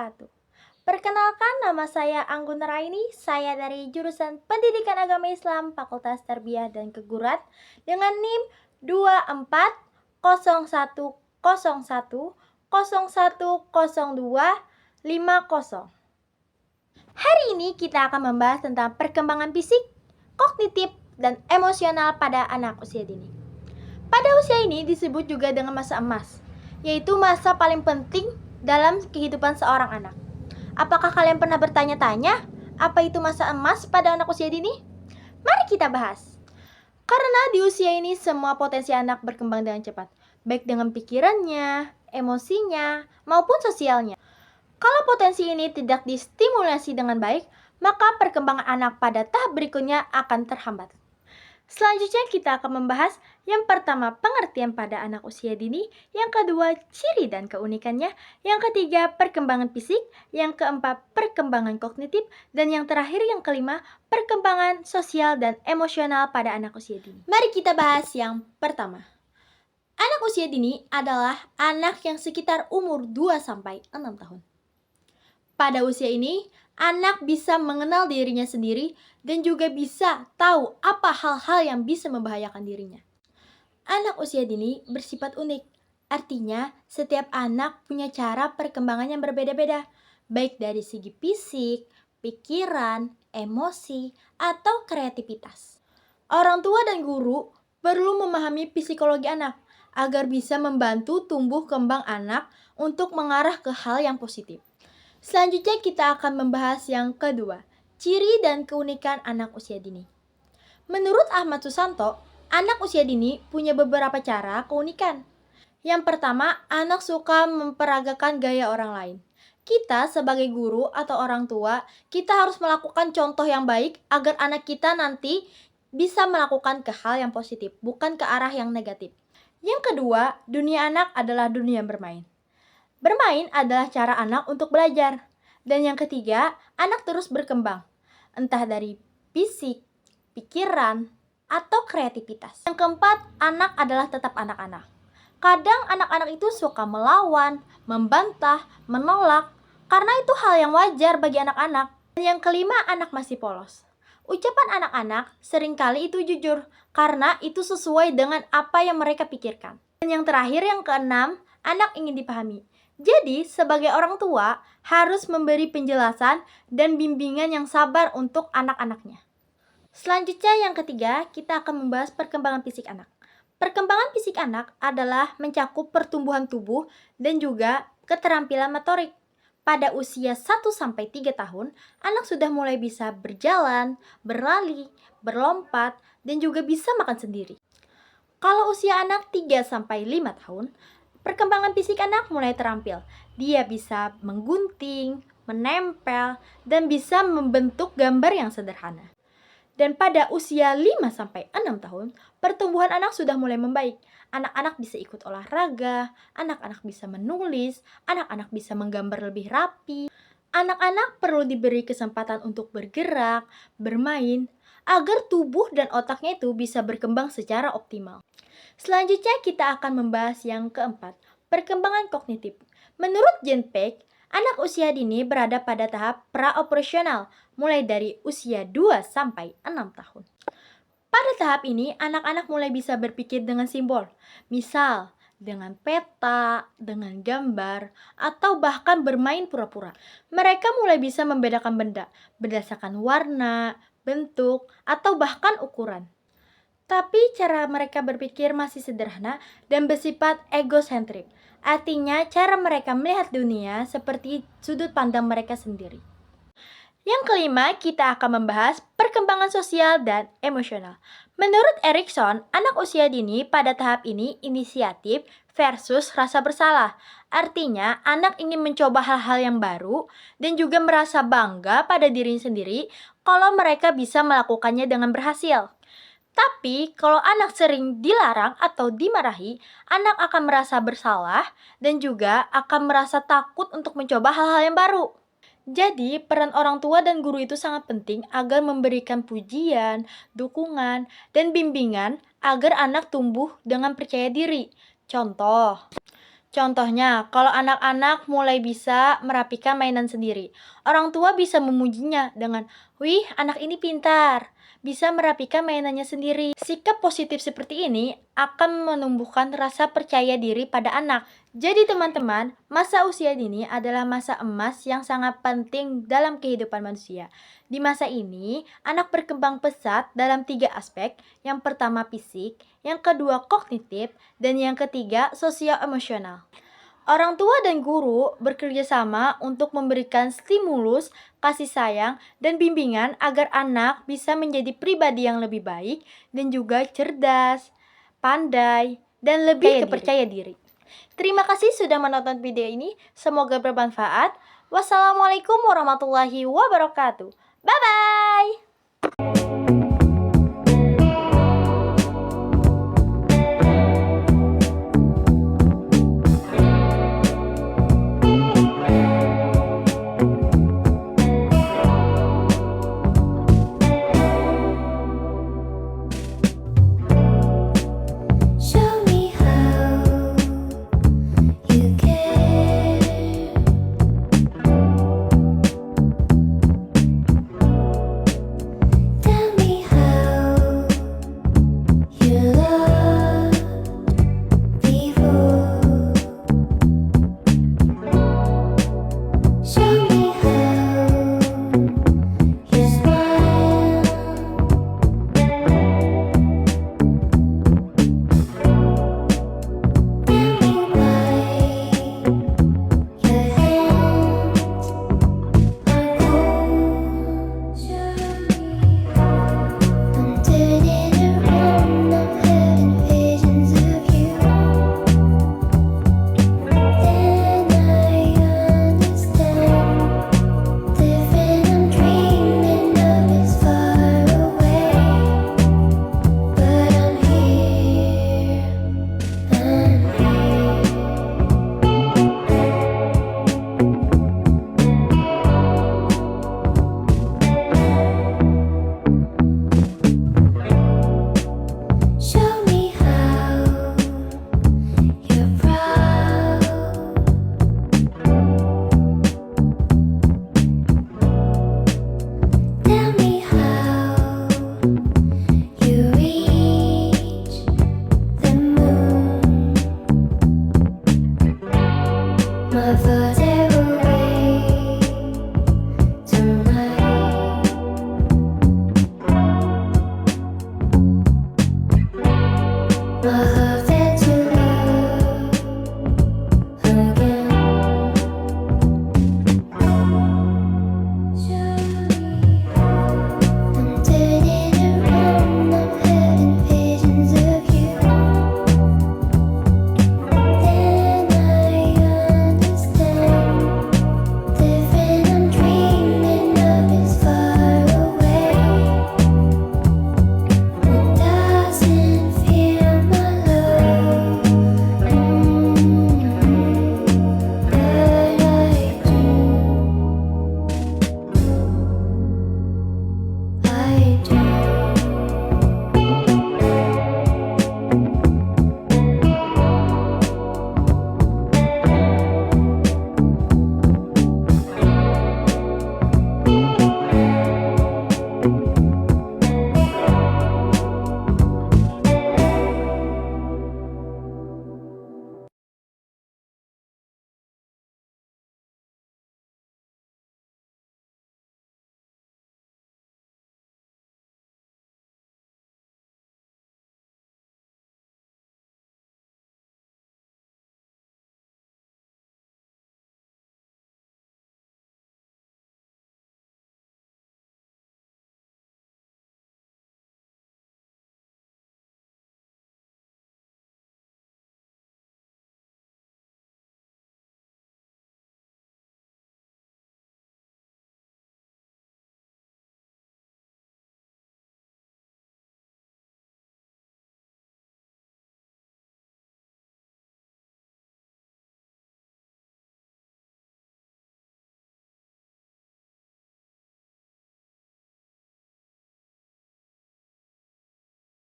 wabarakatuh. Perkenalkan, nama saya Anggun Raini. Saya dari jurusan Pendidikan Agama Islam Fakultas Tarbiyah dan Kegurat dengan NIM 240101010250. Hari ini kita akan membahas tentang perkembangan fisik, kognitif, dan emosional pada anak usia dini. Pada usia ini disebut juga dengan masa emas, yaitu masa paling penting dalam kehidupan seorang anak. Apakah kalian pernah bertanya-tanya apa itu masa emas pada anak usia dini? Mari kita bahas. Karena di usia ini semua potensi anak berkembang dengan cepat, baik dengan pikirannya, emosinya, maupun sosialnya. Kalau potensi ini tidak distimulasi dengan baik, maka perkembangan anak pada tahap berikutnya akan terhambat. Selanjutnya kita akan membahas yang pertama pengertian pada anak usia dini, yang kedua ciri dan keunikannya, yang ketiga perkembangan fisik, yang keempat perkembangan kognitif, dan yang terakhir yang kelima perkembangan sosial dan emosional pada anak usia dini. Mari kita bahas yang pertama. Anak usia dini adalah anak yang sekitar umur 2-6 tahun. Pada usia ini, anak bisa mengenal dirinya sendiri dan juga bisa tahu apa hal-hal yang bisa membahayakan dirinya. Anak usia dini bersifat unik, artinya setiap anak punya cara perkembangan yang berbeda-beda, baik dari segi fisik, pikiran, emosi, atau kreativitas. Orang tua dan guru perlu memahami psikologi anak agar bisa membantu tumbuh kembang anak untuk mengarah ke hal yang positif. Selanjutnya kita akan membahas yang kedua, ciri dan keunikan anak usia dini. Menurut Ahmad Susanto, anak usia dini punya beberapa cara keunikan. Yang pertama, anak suka memperagakan gaya orang lain. Kita sebagai guru atau orang tua, kita harus melakukan contoh yang baik agar anak kita nanti bisa melakukan ke hal yang positif, bukan ke arah yang negatif. Yang kedua, dunia anak adalah dunia bermain. Bermain adalah cara anak untuk belajar. Dan yang ketiga, anak terus berkembang, entah dari fisik, pikiran, atau kreativitas. Yang keempat, anak adalah tetap anak-anak. Kadang anak-anak itu suka melawan, membantah, menolak, karena itu hal yang wajar bagi anak-anak. Dan yang kelima, anak masih polos. Ucapan anak-anak seringkali itu jujur, karena itu sesuai dengan apa yang mereka pikirkan. Dan yang terakhir, yang keenam, anak ingin dipahami. Jadi, sebagai orang tua, harus memberi penjelasan dan bimbingan yang sabar untuk anak-anaknya. Selanjutnya, yang ketiga, kita akan membahas perkembangan fisik anak. Perkembangan fisik anak adalah mencakup pertumbuhan tubuh dan juga keterampilan motorik. Pada usia 1-3 tahun, anak sudah mulai bisa berjalan, berlari, berlompat, dan juga bisa makan sendiri. Kalau usia anak 3-5 tahun, perkembangan fisik anak mulai terampil. Dia bisa menggunting, menempel, dan bisa membentuk gambar yang sederhana. Dan pada usia 5-6 tahun, pertumbuhan anak sudah mulai membaik. Anak-anak bisa ikut olahraga, anak-anak bisa menulis, anak-anak bisa menggambar lebih rapi. Anak-anak perlu diberi kesempatan untuk bergerak, bermain, agar tubuh dan otaknya itu bisa berkembang secara optimal. Selanjutnya kita akan membahas yang keempat, perkembangan kognitif. Menurut Jane Peck, anak usia dini berada pada tahap pra-operasional, mulai dari usia 2-6 tahun. Pada tahap ini, anak-anak mulai bisa berpikir dengan simbol, misal dengan peta, dengan gambar, atau bahkan bermain pura-pura. Mereka mulai bisa membedakan benda berdasarkan warna, bentuk, atau bahkan ukuran. Tapi cara mereka berpikir masih sederhana dan bersifat egosentrik. Artinya cara mereka melihat dunia seperti sudut pandang mereka sendiri. Yang kelima, kita akan membahas perkembangan sosial dan emosional. Menurut Erikson, anak usia dini pada tahap ini inisiatif versus rasa bersalah. Artinya, anak ingin mencoba hal-hal yang baru dan juga merasa bangga pada dirinya sendiri kalau mereka bisa melakukannya dengan berhasil. Tapi, kalau anak sering dilarang atau dimarahi, anak akan merasa bersalah dan juga akan merasa takut untuk mencoba hal-hal yang baru. Jadi, peran orang tua dan guru itu sangat penting agar memberikan pujian, dukungan, dan bimbingan agar anak tumbuh dengan percaya diri. Contoh, Contohnya, kalau anak-anak mulai bisa merapikan mainan sendiri, orang tua bisa memujinya dengan, "Wih, anak ini pintar, bisa merapikan mainannya sendiri." Sikap positif seperti ini akan menumbuhkan rasa percaya diri pada anak. Jadi teman-teman, masa usia dini adalah masa emas yang sangat penting dalam kehidupan manusia. Di masa ini, anak berkembang pesat dalam 3 aspek. Yang pertama fisik, yang kedua kognitif, dan yang ketiga sosio-emosional. Orang tua dan guru bekerja sama untuk memberikan stimulus, kasih sayang, dan bimbingan agar anak bisa menjadi pribadi yang lebih baik dan juga cerdas, pandai, dan lebih percaya diri. Terima kasih sudah menonton video ini. Semoga bermanfaat. Wassalamualaikum warahmatullahi wabarakatuh. Bye-bye.